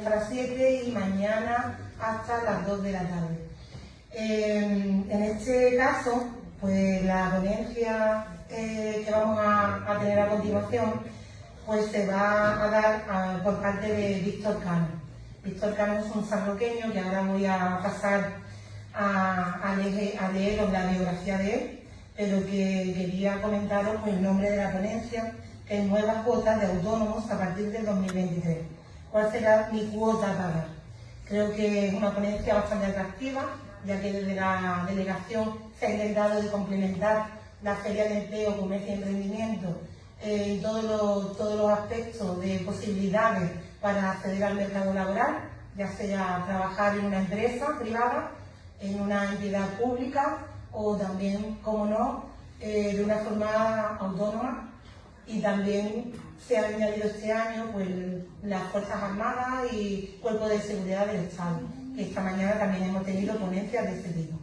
A las 7 y mañana hasta las 2 de la tarde. En este caso, pues la ponencia que vamos a tener a continuación, pues se va a dar por parte de Víctor Cano. Víctor Cano es un sanroqueño que ahora voy a pasar a leeros la biografía de él, pero que quería comentaros pues, el nombre de la ponencia, que es Nuevas cuotas de autónomos a partir del 2023. ¿Cuál será mi cuota a pagar? Creo que es una ponencia bastante atractiva, ya que desde la delegación se ha intentado de complementar la Feria de Empleo, Comercio y Emprendimiento en todos los aspectos de posibilidades para acceder al mercado laboral, ya sea trabajar en una empresa privada, en una entidad pública o también, como no, de una forma autónoma. Y también se ha añadido este año pues, las Fuerzas Armadas y Cuerpo de Seguridad del Estado, que esta mañana también hemos tenido ponencias de este tipo.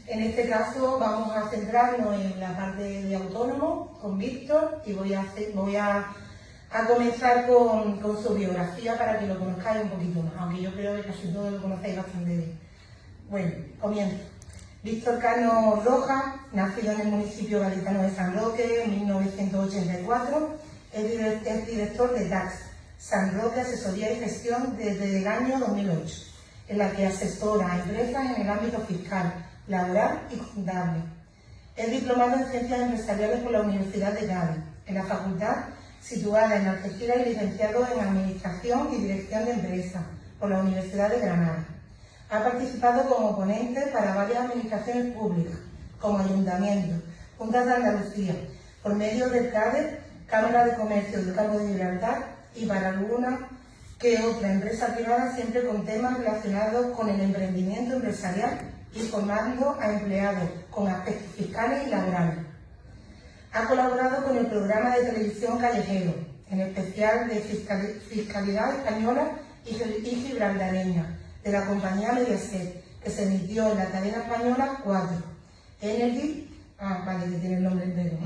En este caso vamos a centrarnos en la parte de autónomo con Víctor y voy a comenzar con su biografía para que lo conozcáis un poquito más, aunque yo creo que casi todos lo conocéis bastante bien. Bueno, comienzo. Víctor Cano Rojas, nacido en el municipio gaditano de San Roque en 1984, es director de TAX, San Roque Asesoría y Gestión desde el año 2008, en la que asesora a empresas en el ámbito fiscal, laboral y contable. Es diplomado en Ciencias Empresariales por la Universidad de Cádiz, en la facultad situada en Algeciras, y licenciado en Administración y Dirección de Empresas por la Universidad de Granada. Ha participado como ponente para varias administraciones públicas, como Ayuntamientos, Juntas de Andalucía, por medio del CADE, Cámara de Comercio del Campo de Gibraltar, y para alguna que otra empresa privada, siempre con temas relacionados con el emprendimiento empresarial y formando a empleados con aspectos fiscales y laborales. Ha colaborado con el programa de televisión Callejero, en especial de Fiscalidad Española y Gibraltareña, de la compañía Mediaset, que se emitió en la cadena española 4. Energy, vale, que tiene el nombre entero.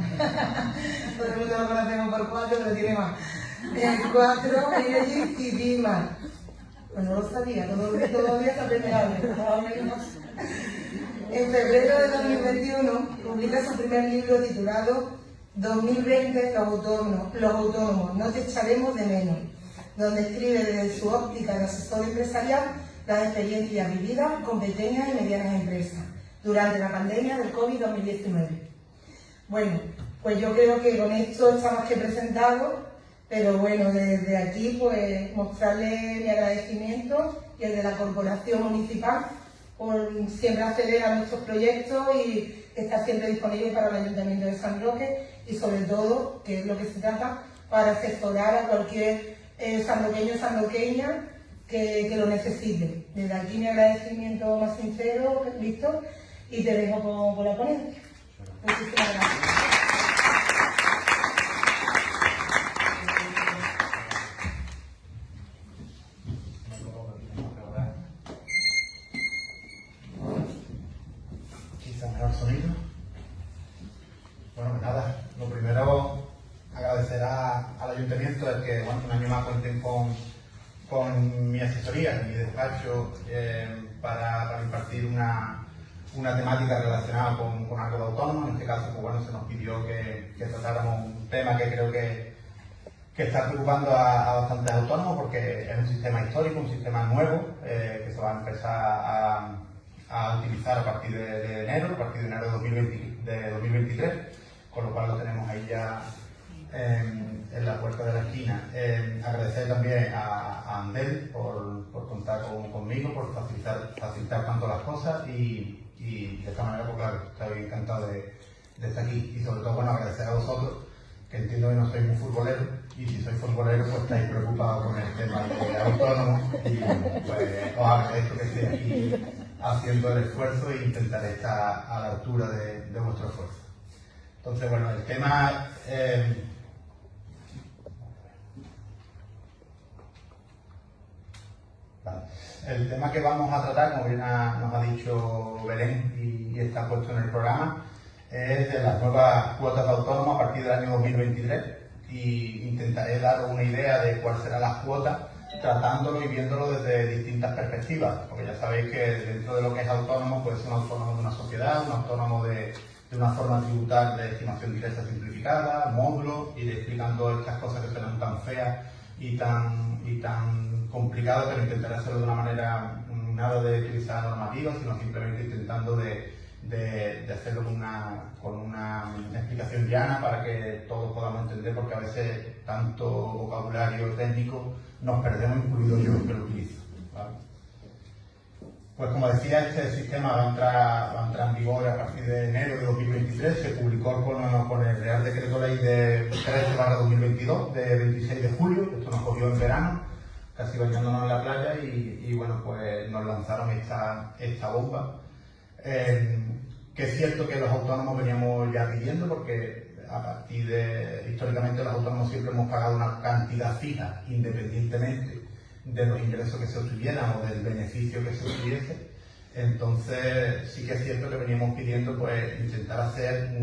Todo el mundo lo conocemos por 4, pero tiene más. 4, Energy y Bima. Pues no lo sabía, todavía se aprende algo. En febrero de 2021 publica su primer libro titulado 2020 los autónomos, no te echaremos de menos, donde escribe desde su óptica de asesor empresarial las experiencias vividas con pequeñas y medianas empresas durante la pandemia del COVID-2019. Bueno, pues yo creo que con esto está más que presentado, pero bueno, desde aquí pues mostrarle mi agradecimiento y el de la Corporación Municipal por siempre acceder a nuestros proyectos y estar siempre disponible para el Ayuntamiento de San Roque y sobre todo, que es lo que se trata, para asesorar a cualquier sanroqueño o sanroqueña que lo necesite. Desde aquí mi agradecimiento más sincero, Víctor, y te dejo con la ponencia. Muchísimas gracias. Quizá mejor sonido. Bueno, pues nada, lo primero, agradecer al Ayuntamiento el que un año más cuenten con mi asesoría, mi despacho, para impartir una temática relacionada con algo de autónomo. En este caso, pues bueno, se nos pidió que tratáramos un tema que creo que está preocupando a bastantes autónomos, porque es un sistema histórico, un sistema nuevo, que se va a empezar a utilizar a partir de enero, de 2023, con lo cual lo tenemos ahí ya en la puerta de la esquina. Agradecer también a Andel por contar conmigo, por facilitar tanto las cosas y de esta manera, pues claro, estoy encantado de estar aquí. Y sobre todo, bueno, agradecer a vosotros, que entiendo que no sois muy futboleros, y si sois futboleros, pues estáis preocupados con el tema de autónomos, y pues os agradezco que estéis aquí haciendo el esfuerzo e intentaré estar a la altura de vuestro esfuerzo. Entonces, bueno, el tema... El tema que vamos a tratar, como bien nos ha dicho Belén y está puesto en el programa, es de las nuevas cuotas de autónomos a partir del año 2023, y intentaré dar una idea de cuáles serán las cuotas tratándolo y viéndolo desde distintas perspectivas, porque ya sabéis que dentro de lo que es autónomo puede ser un autónomo de una sociedad, un autónomo de una forma tributar de estimación directa simplificada, módulos, ir explicando estas cosas que suenan tan feas y tan complicadas, pero intentar hacerlo de una manera nada de utilizar normativas, sino simplemente intentando de hacerlo con una explicación llana para que todos podamos entender, porque a veces tanto vocabulario técnico nos perdemos, incluido yo que lo utilizo, ¿vale? Pues como decía, este sistema va a entrar en vigor a partir de enero de 2023. Se publicó con el Real Decreto Ley de 13/2022 de 26 de julio. Esto nos cogió en verano, casi bañándonos en la playa, y bueno, pues nos lanzaron esta bomba. Que es cierto que los autónomos veníamos ya pidiendo, porque a partir históricamente los autónomos siempre hemos pagado una cantidad fija, independientemente de los ingresos que se obtuvieran o del beneficio que se obtuviese. Entonces sí que es cierto que veníamos pidiendo pues intentar hacer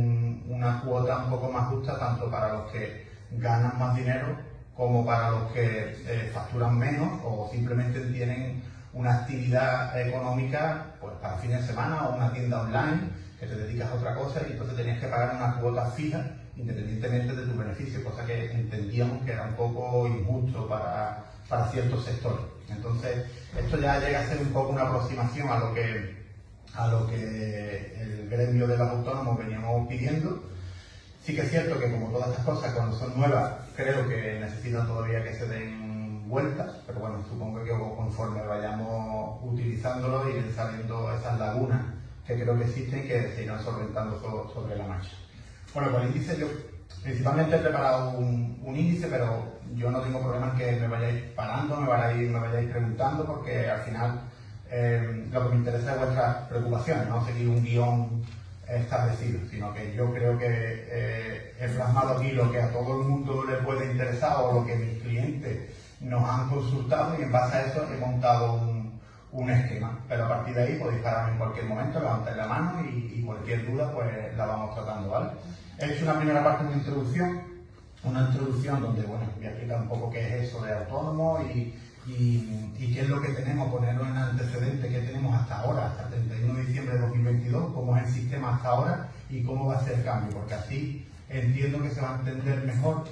una cuota un poco más justa, tanto para los que ganan más dinero como para los que facturan menos o simplemente tienen una actividad económica pues para fines de semana, o una tienda online que te dedicas a otra cosa y entonces tenías que pagar una cuota fija independientemente de tu beneficio, cosa que entendíamos que era un poco injusto para ciertos sectores. Entonces esto ya llega a ser un poco una aproximación a lo que el gremio de los autónomos veníamos pidiendo. Sí que es cierto que, como todas estas cosas, cuando son nuevas, creo que necesitan todavía que se den vueltas, pero bueno, supongo que conforme vayamos utilizándolo irán saliendo esas lagunas que creo que existen y que se irán solventando sobre la marcha. Bueno, con el índice yo principalmente he preparado un índice, pero yo no tengo problema en que me vayáis parando, me vayáis preguntando, porque al final lo que me interesa es vuestras preocupaciones, no seguir un guión establecido, sino que yo creo que he plasmado aquí lo que a todo el mundo le puede interesar o lo que mis clientes nos han consultado, y en base a eso he montado un esquema. Pero a partir de ahí podéis pararme en cualquier momento, levantar la mano y cualquier duda pues la vamos tratando, ¿vale? He hecho una primera parte de una introducción donde, bueno, voy a explicar un poco qué es eso de autónomo y qué es lo que tenemos, ponerlo en antecedente, qué tenemos hasta ahora, hasta el 31 de diciembre de 2022, cómo es el sistema hasta ahora y cómo va a ser el cambio, porque así entiendo que se va a entender mejor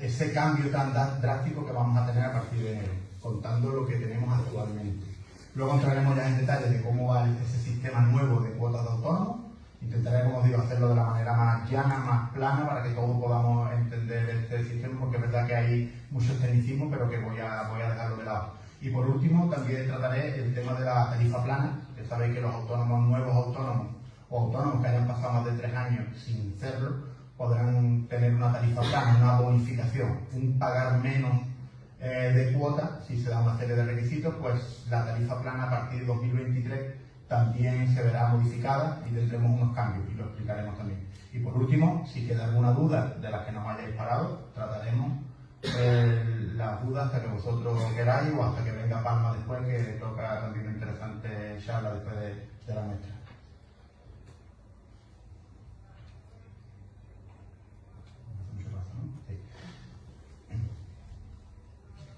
ese cambio tan drástico que vamos a tener a partir de enero, contando lo que tenemos actualmente. Luego entraremos ya en detalle de cómo va ese sistema nuevo de cuotas de autónomos. Intentaré, como digo, hacerlo de la manera más llana, más plana, para que todos podamos entender este sistema, porque es verdad que hay muchos tecnicismos, pero que voy a dejarlo de lado. Y por último, también trataré el tema de la tarifa plana, que sabéis que los autónomos, nuevos autónomos, o autónomos que hayan pasado más de 3 años sin serlo, podrán tener una tarifa plana, una bonificación, un pagar menos de cuota. Si se da una serie de requisitos, pues la tarifa plana a partir de 2023 también se verá modificada y tendremos unos cambios, y lo explicaremos también. Y por último, si queda alguna duda de las que nos hayáis parado, trataremos las dudas hasta que vosotros queráis, o hasta que venga Palma después, que toca también una interesante charla después de la nuestra.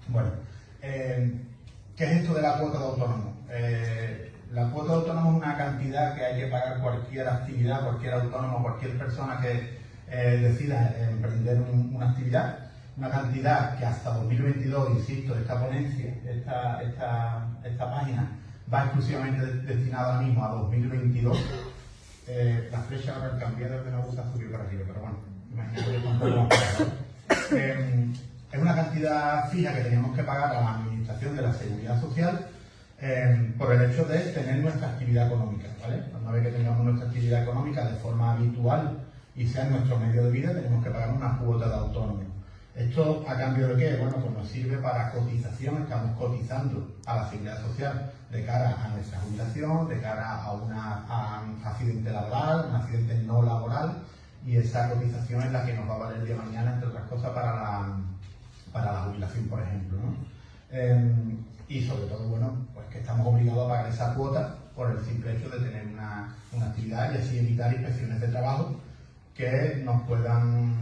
Bueno, ¿qué es esto de la cuota de autónomo? La cuota de autónomo es una cantidad que hay que pagar cualquier actividad, cualquier autónomo, cualquier persona que decida emprender una actividad. Una cantidad que hasta 2022, insisto, esta ponencia, esta página, va exclusivamente destinada ahora mismo a 2022. La flecha ahora cambié de una gusta subir para arriba, pero bueno, imagínate que es una cantidad fija que tenemos que pagar a la Administración de la Seguridad Social por el hecho de tener nuestra actividad económica, ¿vale? Una vez que tengamos nuestra actividad económica de forma habitual y sea nuestro medio de vida, tenemos que pagar una cuota de autónomo. ¿Esto a cambio de qué? Bueno, pues nos sirve para cotización. Estamos cotizando a la Seguridad Social de cara a nuestra jubilación, de cara a un accidente laboral, un accidente no laboral, y esa cotización es la que nos va a valer el día de mañana, entre otras cosas, para la jubilación, por ejemplo, ¿no? Y sobre todo, bueno, pues que estamos obligados a pagar esa cuota por el simple hecho de tener una actividad, y así evitar inspecciones de trabajo que nos puedan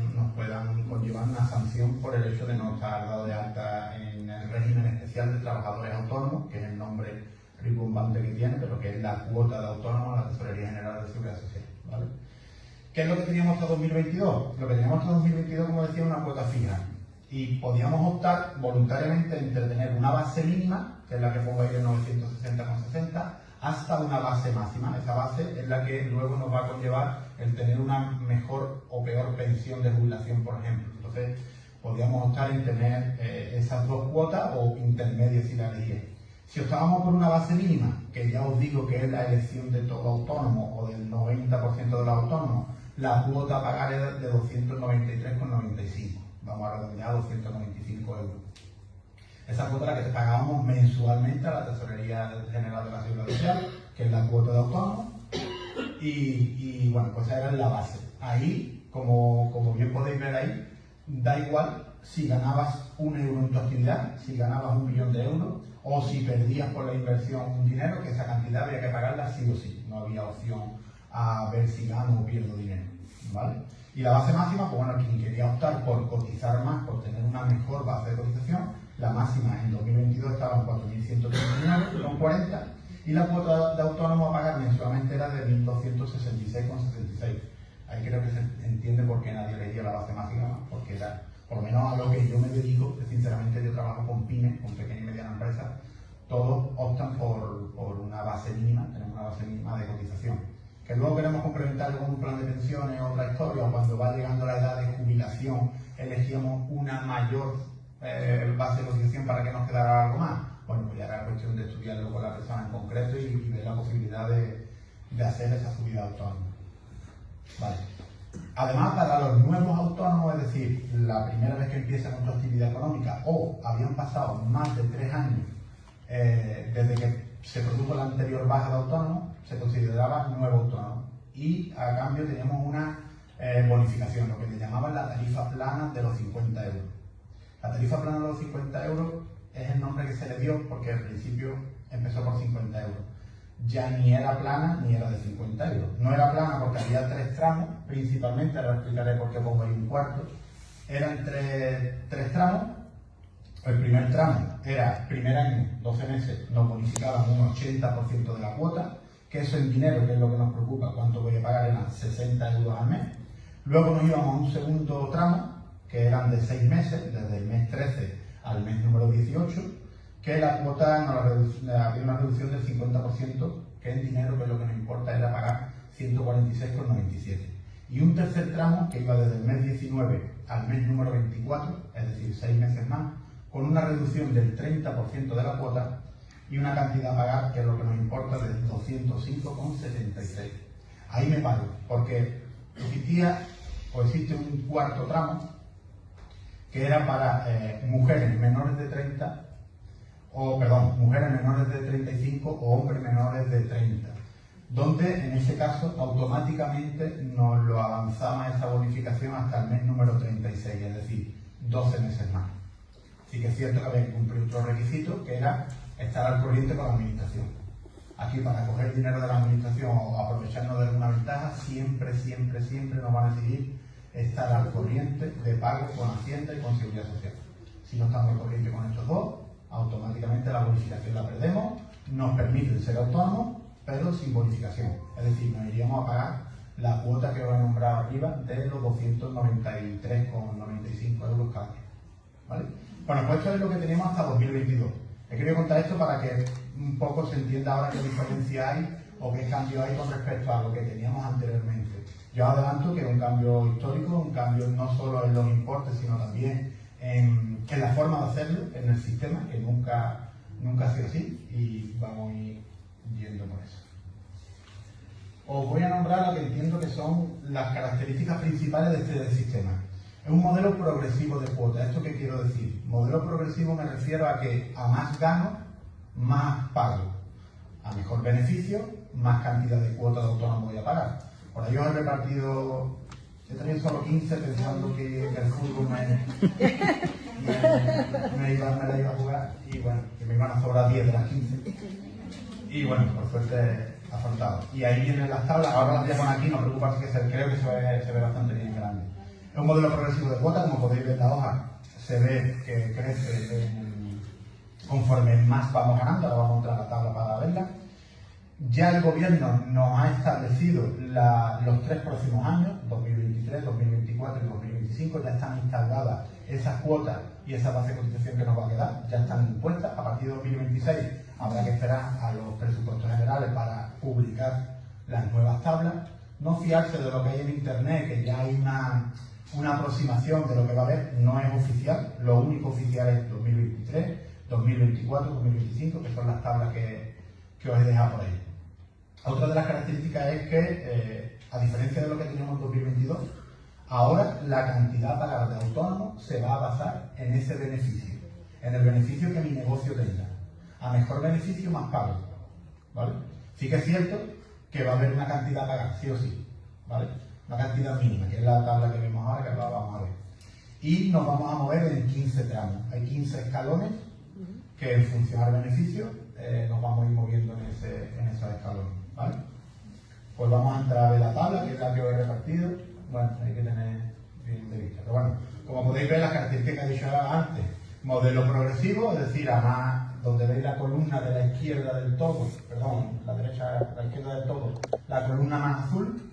conllevar una sanción por el hecho de no estar dado de alta en el régimen especial de trabajadores autónomos, que es el nombre rimbombante que tiene, pero que es la cuota de autónomos de la Tesorería General de Seguridad Social, ¿vale? ¿Qué es lo que teníamos hasta 2022? Lo que teníamos hasta 2022, como decía, una cuota fija. Y podíamos optar voluntariamente entre tener una base mínima, que es la que pongo ahí de 960,60, hasta una base máxima. Esa base es la que luego nos va a conllevar el tener una mejor o peor pensión de jubilación, por ejemplo. Entonces, podíamos optar en tener esas dos cuotas o intermedias si la elegíais. Si optábamos por una base mínima, que ya os digo que es la elección de todo autónomo o del 90% de los autónomos, la cuota a pagar era de 293,95. Vamos a redondear a 295 euros. Esa cuota era la que pagábamos mensualmente a la Tesorería General de la Seguridad Social, que es la cuota de autónomo, y bueno, pues esa era la base. Ahí, como bien podéis ver ahí, da igual si ganabas 1 euro en tu actividad, si ganabas 1 millón de euros, o si perdías por la inversión un dinero, que esa cantidad había que pagarla sí o sí. No había opción a ver si gano o pierdo dinero, ¿vale? Y la base máxima, pues bueno, quien quería optar por cotizar más, por tener una mejor base de cotización, la máxima en 2022 estaba en 4.139,40 y la cuota de autónomo a pagar mensualmente era de 1.266,66. Ahí creo que se entiende por qué nadie elegía la base máxima, porque era, por lo menos a lo que yo me dedico, que sinceramente yo trabajo con pymes, con pequeña y mediana empresa, todos optan por una base mínima, tenemos una base mínima de cotización. Que luego queremos complementarlo con un plan de pensiones, otra historia, o cuando va llegando la edad de jubilación, elegíamos una mayor base de cotización para que nos quedara algo más. Bueno, pues ya era cuestión de estudiarlo con la persona en concreto y ver la posibilidad de hacer esa subida autónoma. Vale. Además, para los nuevos autónomos, es decir, la primera vez que empiezan con su actividad económica o habían pasado más de 3 años desde que se produjo la anterior baja de autónomo, se consideraba nuevo autónomo. Y a cambio teníamos una bonificación, lo que le llamaban la tarifa plana de los 50 euros. La tarifa plana de los 50 euros es el nombre que se le dio porque al principio empezó por 50 euros. Ya ni era plana ni era de 50 euros. No era plana porque había 3 tramos, principalmente, ahora explicaré por qué pongo ahí un cuarto. Eran tres tramos. El primer tramo era, primer año, 12 meses, nos bonificaban un 80% de la cuota, que eso en dinero, que es lo que nos preocupa, cuánto voy a pagar, eran 60 euros al mes. Luego nos íbamos a un segundo tramo, que eran de 6 meses, desde el mes 13 al mes número 18, que la cuota había una reducción del 50%, que en dinero, que es lo que nos importa, era pagar 146,97. Y un tercer tramo, que iba desde el mes 19 al mes número 24, es decir, 6 meses más, con una reducción del 30% de la cuota y una cantidad a pagar, que es lo que nos importa, de 205,76. Ahí me paro, porque existe un cuarto tramo, que era para mujeres menores de 30, mujeres menores de 35 o hombres menores de 30, donde en ese caso automáticamente nos lo avanzaba esa bonificación hasta el mes número 36, es decir, 12 meses más. Sí que es cierto que había que cumplir otro requisito, que era estar al corriente con la administración. Aquí, para coger dinero de la administración o aprovecharnos de alguna ventaja, siempre nos van a exigir estar al corriente de pago con Hacienda y con Seguridad Social. Si no estamos al corriente con estos dos, automáticamente la bonificación la perdemos, nos permiten ser autónomos, pero sin bonificación. Es decir, nos iríamos a pagar la cuota que os he nombrado arriba de los 293,95 euros cada mes. ¿Vale? Bueno, pues esto es lo que tenemos hasta 2022. He querido contar esto para que un poco se entienda ahora qué diferencia hay o qué cambio hay con respecto a lo que teníamos anteriormente. Yo adelanto que es un cambio histórico, un cambio no solo en los importes, sino también en la forma de hacerlo, en el sistema, que nunca ha sido así, y vamos a ir yendo por eso. Os voy a nombrar lo que entiendo que son las características principales de este sistema. Es un modelo progresivo de cuotas. ¿Esto qué quiero decir? Modelo progresivo me refiero a que a más gano, más pago. A mejor beneficio, más cantidad de cuotas de autónomo voy a pagar. Por ello he repartido, he tenido solo 15 pensando que el fútbol me la iba a jugar y bueno, que me iban a sobrar 10 de las 15. Y bueno, por suerte afrontado. Y ahí vienen las tablas, ahora las voy a poner aquí, no preocuparse que creo que se ve bastante bien grande. Es un modelo progresivo de cuota, como podéis ver en la hoja, se ve que crece conforme más vamos ganando. Ahora vamos a entrar a la tabla para verla. Ya el gobierno nos ha establecido los 3 próximos años, 2023, 2024 y 2025, ya están instaladas esas cuotas y esa base de cotización que nos va a quedar, ya están impuestas. A partir de 2026 habrá que esperar a los presupuestos generales para publicar las nuevas tablas. No fiarse de lo que hay en internet, que ya hay una aproximación de lo que va a haber, no es oficial. Lo único oficial es 2023, 2024, 2025, que son las tablas que os he dejado por ahí. Otra de las características es que, a diferencia de lo que teníamos en 2022, ahora la cantidad a pagar de autónomo se va a basar en ese beneficio, en el beneficio que mi negocio tenga. A mejor beneficio, más pago, ¿vale? Sí que es cierto que va a haber una cantidad a pagar, sí o sí, ¿vale? Una cantidad mínima, que es la tabla que vemos ahora, que ahora vamos a ver. Y nos vamos a mover en 15 tramos. Hay 15 escalones que, en función al beneficio, nos vamos a ir moviendo en esos escalones, ¿vale? Pues vamos a entrar a ver la tabla, que es la que os he repartido. Bueno, hay que tener bien de vista. Pero bueno, como podéis ver, las características que he dicho antes, modelo progresivo, es decir, además, donde veis la columna de la izquierda del todo, perdón, la derecha, la izquierda del todo, la columna más azul,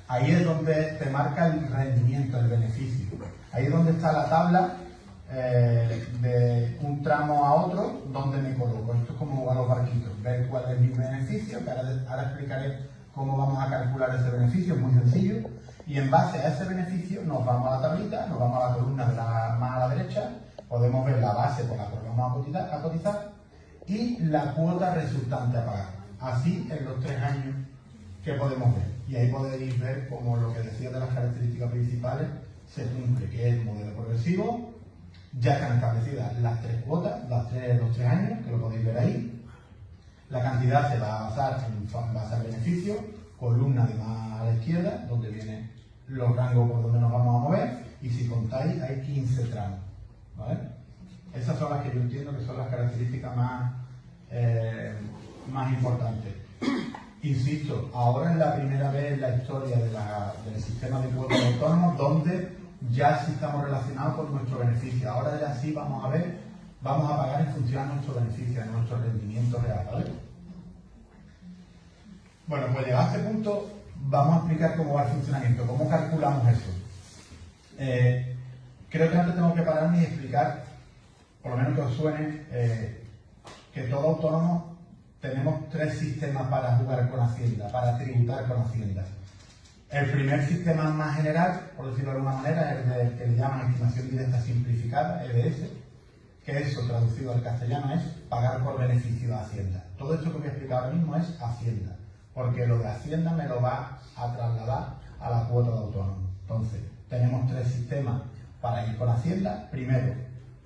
ahí es donde te marca el rendimiento, el beneficio. Ahí es donde está la tabla de un tramo a otro, donde me coloco. Esto es como jugar los barquitos, ver cuál es mi beneficio, que ahora explicaré cómo vamos a calcular ese beneficio, es muy sencillo. Y en base a ese beneficio nos vamos a la tablita, nos vamos a la columna más a la derecha, podemos ver la base por la que vamos a cotizar y la cuota resultante a pagar. Así en los 3 años que podemos ver. Y ahí podéis ver cómo lo que decía de las características principales se cumple, que es el modelo progresivo. Ya están establecidas las 3 cuotas, los 3 años, que lo podéis ver ahí. La cantidad se va a basar en base al beneficio, columna de más a la izquierda, donde vienen los rangos por donde nos vamos a mover, y si contáis hay 15 tramos, ¿vale? Esas son las que yo entiendo que son las características más importantes. Insisto, ahora es la primera vez en la historia del sistema de cuotas autónomos donde ya sí estamos relacionados con nuestro beneficio. Ahora ya sí vamos a pagar en función a nuestro beneficio, a nuestro rendimiento real, ¿vale? Bueno, pues llegado a este punto vamos a explicar cómo va el funcionamiento, cómo calculamos eso. Creo que antes tengo que pararme y explicar, por lo menos que os suene, que todo autónomo tenemos 3 sistemas para jugar con Hacienda, para tributar con Hacienda. El primer sistema más general, por decirlo de alguna manera, es el que le llaman estimación directa simplificada, EDS, que eso traducido al castellano es pagar por beneficio a Hacienda. Todo esto que voy a explicar ahora mismo es Hacienda, porque lo de Hacienda me lo va a trasladar a la cuota de autónomo. Entonces, tenemos 3 sistemas para ir con Hacienda. Primero,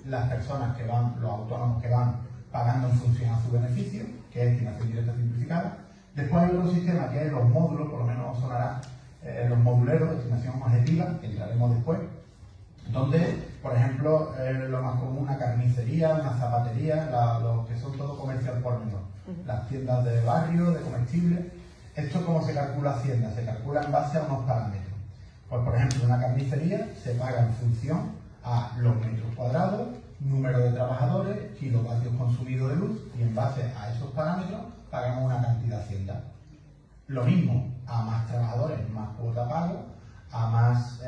las personas que van, los autónomos que van pagando en función a su beneficio, que es estimación directa simplificada. Después hay otro sistema que es los módulos, por lo menos sonará, los moduleros de estimación objetiva, que entraremos después, donde, por ejemplo, lo más común, una carnicería, una zapatería, los que son todo comercial por menor, las tiendas de barrio, de comestibles. ¿Esto cómo se calcula Hacienda? Se calcula en base a unos parámetros. Pues, por ejemplo, una carnicería se paga en función a los metros cuadrados, número de trabajadores, kilovatios consumidos de luz, y en base a esos parámetros pagamos una cantidad Hacienda. Lo mismo, a más trabajadores, más cuota pago, a más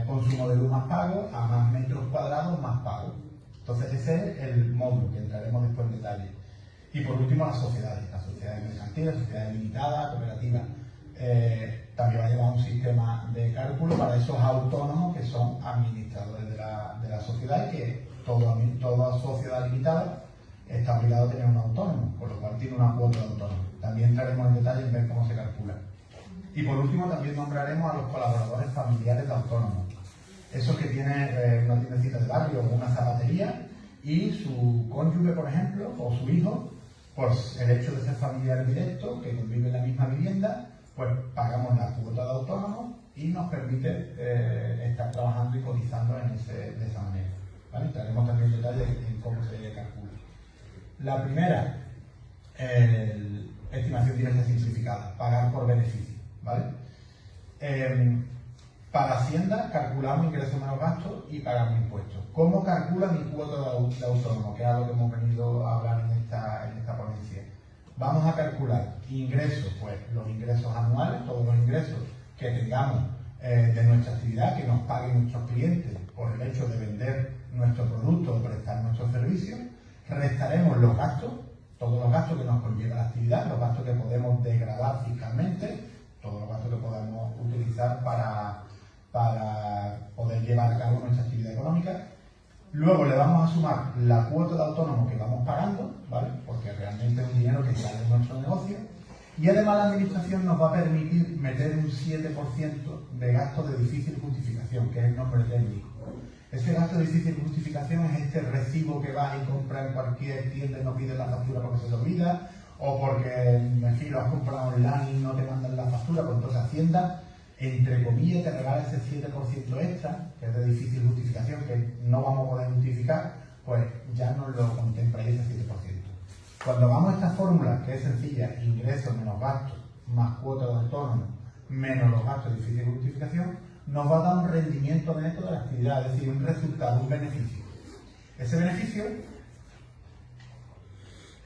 consumo de luz, más pago, a más metros cuadrados, más pago. Entonces ese es el módulo que entraremos después en detalle. Y por último, las sociedades mercantiles, sociedades limitadas, cooperativas. También va a llevar un sistema de cálculo para esos autónomos que son administradores de la sociedad, y que toda sociedad limitada está obligado a tener un autónomo, por lo cual tiene una cuota de autónomo. También entraremos en detalle en ver cómo se calcula. Y por último también nombraremos a los colaboradores familiares de autónomos. Esos que tienen una tiendecita de barrio o una zapatería y su cónyuge, por ejemplo, o su hijo, por el hecho de ser familiar directo, que convive en la misma vivienda, pues pagamos la cuota de autónomo y nos permite estar trabajando y cotizando de esa manera, ¿vale? Entraremos también en detalle en cómo se calcula. La primera, estimación directa simplificada, pagar por beneficio, ¿vale? Para Hacienda calculamos ingresos menos gastos y pagamos impuestos. ¿Cómo calcula mi cuota de autónomo? Que es algo que hemos venido a hablar en esta ponencia. Vamos a calcular ingresos, pues los ingresos anuales, todos los ingresos que tengamos de nuestra actividad, que nos paguen nuestros clientes por el hecho de vender nuestro producto o prestar nuestros servicios. Restaremos los gastos, todos los gastos que nos conlleva la actividad, los gastos que podemos desgravar fiscalmente, todos los gastos que podemos utilizar para poder llevar a cabo nuestra actividad económica. Luego le vamos a sumar la cuota de autónomo que vamos pagando, ¿vale? Porque realmente es un dinero que sale de nuestro negocio. Y además la administración nos va a permitir meter un 7% de gasto de difícil justificación, que es el nombre técnico. Ese gasto de difícil justificación es este recibo que vas y compras en cualquier tienda y no pides la factura porque se te olvida, o porque, en fin, lo has comprado online y no te mandan la factura, pues entonces Hacienda, entre comillas, te regala ese 7% extra, que es de difícil justificación, que no vamos a poder justificar, pues ya nos lo contempla ese 7%. Cuando hagamos esta fórmula, que es sencilla, ingresos menos gastos, más cuota de autónomo, menos los gastos de difícil justificación, nos va a dar un rendimiento neto de la actividad, es decir, un resultado, un beneficio. Ese beneficio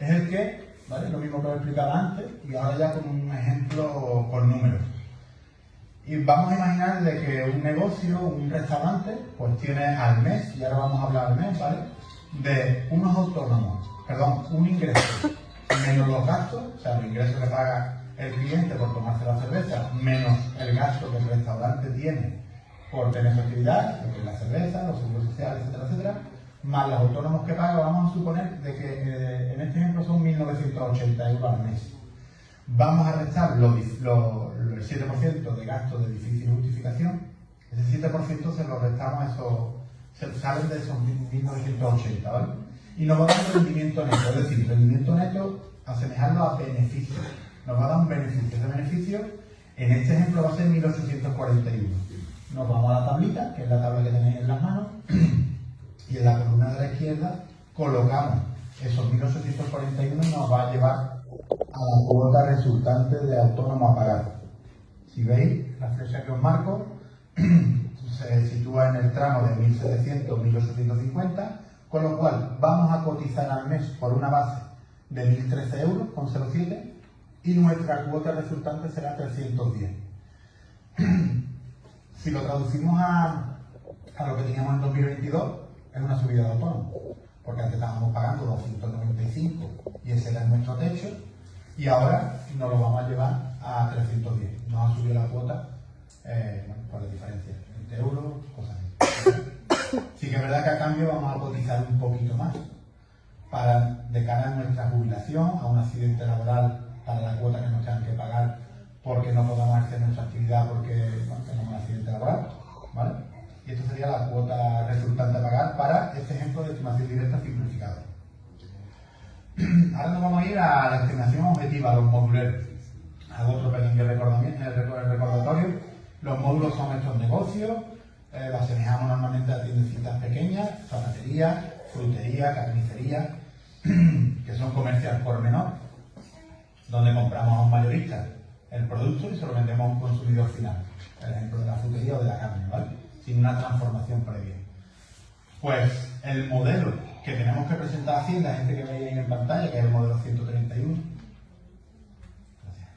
es el que, ¿vale? Lo mismo que os explicaba antes, y ahora ya con un ejemplo con números. Y vamos a imaginar de que un negocio, un restaurante, pues tiene al mes, y ahora vamos a hablar al mes, ¿vale? De unos autónomos, un ingreso menos los gastos, o sea, el ingreso que paga el cliente por tomarse la cerveza, menos el gasto que el restaurante tiene por tener su actividad, lo que es la cerveza, los seguros sociales, etcétera, etcétera, más los autónomos que paga, vamos a suponer de que en este ejemplo son 1.980 euros al mes. Vamos a restar el 7% de gasto de difícil justificación. Ese 7% se lo restamos a se salen de esos 1.980, ¿vale? Y nos va a dar un rendimiento neto, es decir, rendimiento neto, asemejarlo a beneficio. Nos va a dar un beneficio. Ese beneficio, en este ejemplo, va a ser 1.841. Nos vamos a la tablita, que es la tabla que tenéis en las manos, y en la columna de la izquierda colocamos esos 1.841 y nos va a llevar a la cuota resultante de autónomo a pagar. Si veis, la flecha que os marco se sitúa en el tramo de 1.700-1.850, con lo cual vamos a cotizar al mes por una base de 1.013 euros con 0,7 y nuestra cuota resultante será 310. Si lo traducimos a lo que teníamos en 2022, es una subida de autónomo, porque antes estábamos pagando 295 y ese era nuestro techo, y ahora nos lo vamos a llevar a 310. Nos ha subido la cuota, por la diferencia, 20 euros, cosas así. Sí que es verdad que a cambio vamos a cotizar un poquito más, de cara a nuestra jubilación, a un accidente laboral, para la cuota que nos tengan que pagar porque no podamos hacer nuestra actividad porque tenemos un accidente laboral, ¿vale? Y esto sería la cuota resultante a pagar para este ejemplo de estimación directa simplificada. Ahora nos vamos a ir a la estimación objetiva, los moduleros. Hago otro pequeño recordatorio. Los módulos son estos negocios, los asemejamos normalmente a tiendecitas pequeñas, zapatería, frutería, carnicería, que son comercios por menor, donde compramos a un mayorista el producto y se lo vendemos a un consumidor final. El ejemplo de la frutería o de la carne, ¿vale? Sin una transformación previa. Pues el modelo que tenemos que presentar a Hacienda, gente que veis ahí en pantalla, que es el modelo 131. Gracias.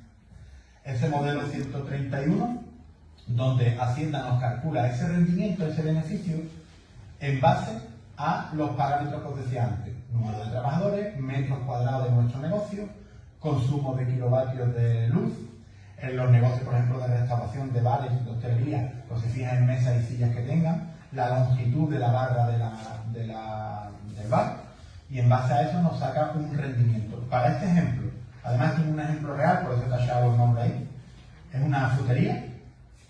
Ese modelo 131, donde Hacienda nos calcula ese rendimiento, ese beneficio, en base a los parámetros que os decía antes. Número de trabajadores, metros cuadrados de nuestro negocio, consumo de kilovatios de luz. En los negocios, por ejemplo, de restauración, de bares, de hostelería, pues se fijan en mesas y sillas que tengan, la longitud de la barra del bar, y en base a eso nos saca un rendimiento. Para este ejemplo, además es un ejemplo real, por eso he tachado los nombres ahí, es una frutería,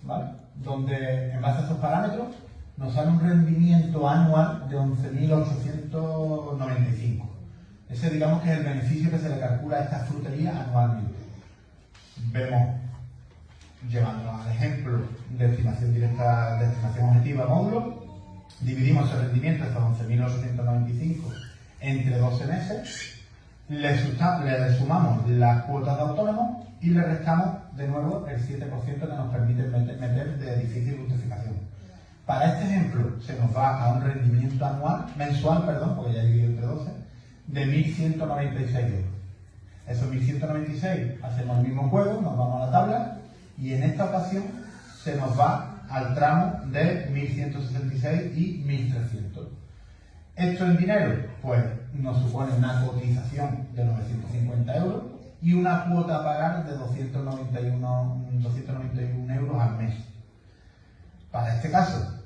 ¿vale? Donde en base a esos parámetros nos sale un rendimiento anual de 11.895. Ese, digamos, que es el beneficio que se le calcula a esta frutería anualmente. Vemos, llevándonos al ejemplo de estimación directa, de estimación objetiva módulo, dividimos el rendimiento de estos 11.895 entre 12 meses, le sumamos las cuotas de autónomo y le restamos de nuevo el 7% que nos permite meter de difícil justificación. Para este ejemplo se nos va a un rendimiento mensual, porque ya he dividido entre 12, de 1.196 euros. Esos 1.196 hacemos el mismo juego, nos vamos a la tabla y en esta ocasión se nos va al tramo de 1.166 y 1.300. Esto en dinero, pues nos supone una cotización de 950 euros y una cuota a pagar de 291 euros al mes. Para este caso,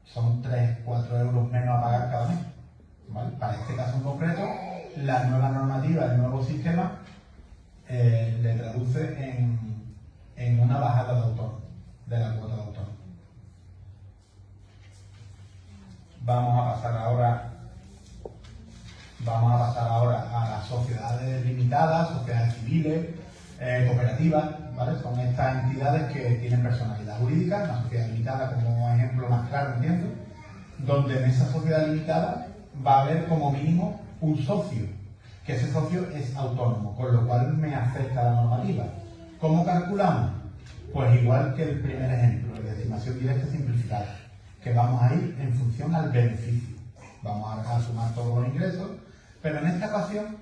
son 3-4 euros menos a pagar cada mes. ¿Vale? Para este caso en concreto, la nueva normativa, el nuevo sistema, le traduce en una bajada de autónomo, de la cuota de autónomo. Vamos a pasar ahora a las sociedades limitadas, sociedades civiles, cooperativas, ¿vale? Son estas entidades que tienen personalidad jurídica, una sociedad limitada como ejemplo más claro, entiendo, donde en esa sociedad limitada va a haber como mínimo un socio, que ese socio es autónomo, con lo cual me afecta la normativa. ¿Cómo calculamos? Pues igual que el primer ejemplo, de estimación directa simplificada, que vamos a ir en función al beneficio. Vamos a sumar todos los ingresos, pero en esta ocasión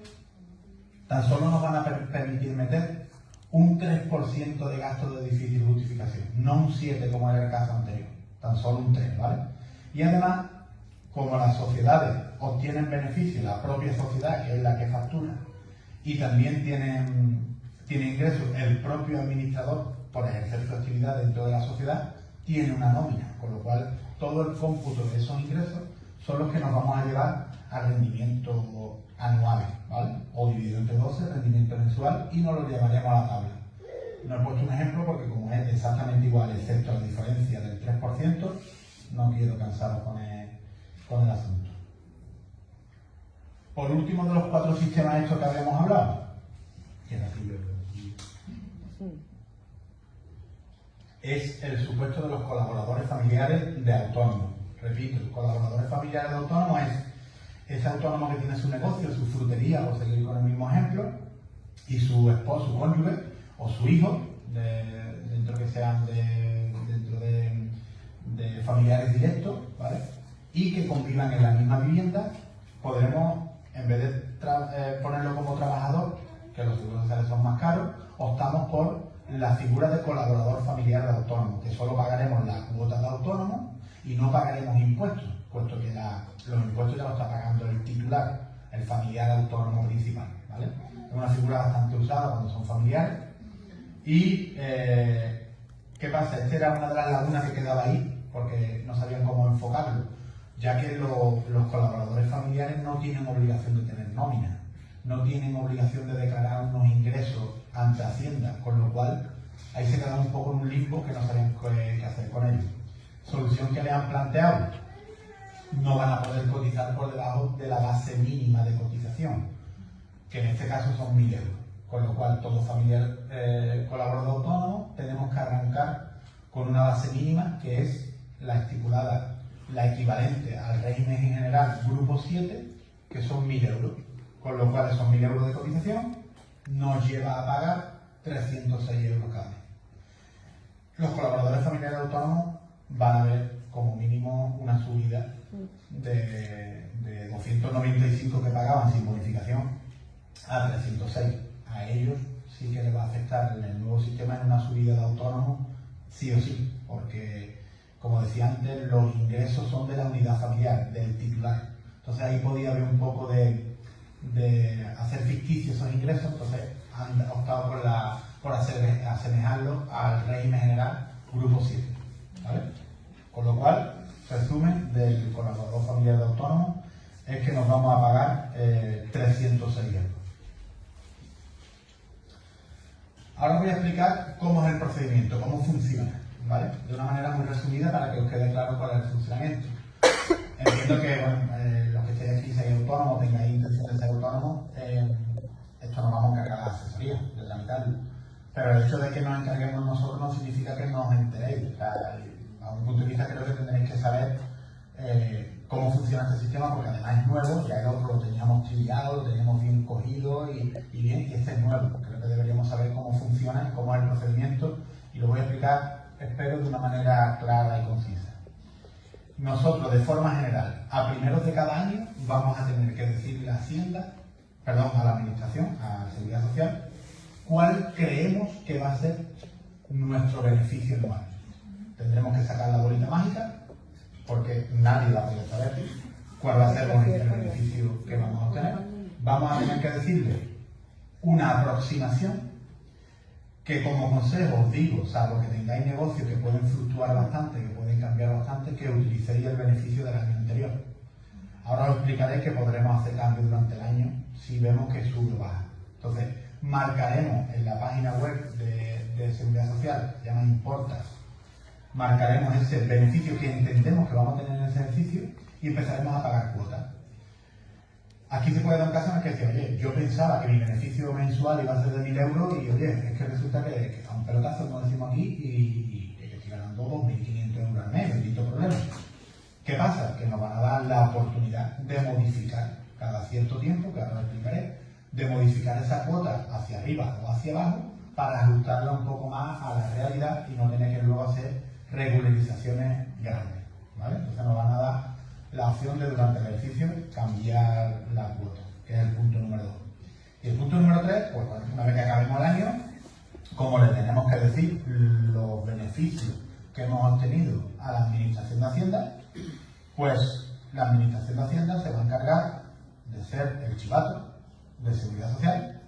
tan solo nos van a permitir meter un 3% de gasto de difícil justificación, no un 7% como era el caso anterior, tan solo un 3%, ¿vale? Y además, como las sociedades obtienen beneficio, la propia sociedad, que es la que factura, y también tiene ingresos el propio administrador por ejercer su actividad dentro de la sociedad, tiene una nómina, con lo cual todo el cómputo de esos ingresos son los que nos vamos a llevar al rendimiento anual, ¿vale? O dividido entre 12, rendimiento mensual, y nos lo llevaremos a la tabla. No he puesto un ejemplo porque como es exactamente igual, excepto la diferencia del 3%, no quiero cansaros con el asunto. Por último de los 4 sistemas estos que habíamos hablado, que era así, es el supuesto de los colaboradores familiares de autónomos. Repito, colaboradores familiares de autónomos es ese autónomo que tiene su negocio, su frutería, por seguir con el mismo ejemplo, y su esposo, su cónyuge o su hijo, dentro de familiares directos, ¿vale? Y que convivan en la misma vivienda. Podremos, en vez de ponerlo como trabajador, que los seguros sociales son más caros, optamos por la figura de colaborador familiar de autónomo, que solo pagaremos la cuota de autónomo y no pagaremos impuestos, puesto que los impuestos ya los está pagando el titular, el familiar autónomo principal, ¿vale? Es una figura bastante usada cuando son familiares. Y, ¿qué pasa? Esta era una de las lagunas que quedaba ahí, porque no sabían cómo enfocarlo, ya que los colaboradores familiares no tienen obligación de tener nómina, no tienen obligación de declarar unos ingresos ante Hacienda, con lo cual ahí se quedan un poco en un limbo que no sabían qué hacer con ellos. Solución que le han planteado: no van a poder cotizar por debajo de la base mínima de cotización, que en este caso son 1.000 euros, con lo cual todo familiar colaborador autónomo tenemos que arrancar con una base mínima que es la estipulada, la equivalente al régimen general grupo 7, que son 1.000 euros, con lo cual esos 1.000 euros de cotización nos lleva a pagar 306 euros cada mes. Los colaboradores familiares autónomos van a ver como mínimo una subida de 295 que pagaban sin bonificación a 306. A ellos sí que les va a afectar en el nuevo sistema en una subida de autónomos sí o sí, porque como decía antes, los ingresos son de la unidad familiar, del titular. Entonces ahí podía haber un poco de hacer ficticios esos ingresos, entonces han optado por asemejarlo al régimen general grupo 7, ¿vale? Con lo cual, resumen del colaborador familiar de autónomo es que nos vamos a pagar 306 euros. Ahora voy a explicar cómo es el procedimiento, cómo funciona, ¿vale? De una manera muy resumida para que os quede claro cuál es el funcionamiento. Entiendo que los que estéis aquí, seáis autónomos, tengáis intención de ser autónomos, esto nos vamos a encargar de la asesoría, de tramitarlo. Pero el hecho de que nos encarguemos nosotros no significa que nos enteréis. O sea, a un punto de vista creo que tendréis que saber cómo funciona este sistema, porque además es nuevo, ya el otro lo teníamos trillado, lo teníamos bien cogido y este es nuevo. Creo que deberíamos saber cómo funciona, cómo es el procedimiento, y lo voy a explicar, espero, de una manera clara y concisa. Nosotros, de forma general, a primeros de cada año vamos a tener que decirle a Hacienda, perdón, a la Administración, a la Seguridad Social, cuál creemos que va a ser nuestro beneficio anual. Tendremos que sacar la bolita mágica, porque nadie va a poder saber cuál va a ser el beneficio que vamos a obtener. Vamos a tener que decirle una aproximación que, como consejo os digo, salvo que tengáis negocios que pueden fluctuar bastante, que pueden cambiar bastante, que utilicéis el beneficio del año anterior. Ahora os explicaré que podremos hacer cambios durante el año si vemos que sube o baja. Entonces, marcaremos en la página web de Seguridad Social, se llama Importas, marcaremos ese beneficio que entendemos que vamos a tener en ese ejercicio y empezaremos a pagar cuotas. Aquí se puede dar un caso en el que dice, oye, yo pensaba que mi beneficio mensual iba a ser de 1.000 euros y, oye, es que resulta que a un pelotazo, como decimos aquí, y que yo estoy ganando 2.500 euros al mes, bendito problema. ¿Qué pasa? Que nos van a dar la oportunidad de modificar cada cierto tiempo, que ahora lo explicaré, de modificar esa cuota hacia arriba o hacia abajo para ajustarla un poco más a la realidad y no tener que luego hacer regularizaciones grandes, ¿vale? Entonces nos van a dar la opción de, durante el ejercicio, cambiar la cuota, que es el punto número 2. Y el punto número 3, pues bueno, una vez que acabemos el año, como le tenemos que decir los beneficios que hemos obtenido a la Administración de Hacienda, pues la Administración de Hacienda se va a encargar de ser el chivato de Seguridad Social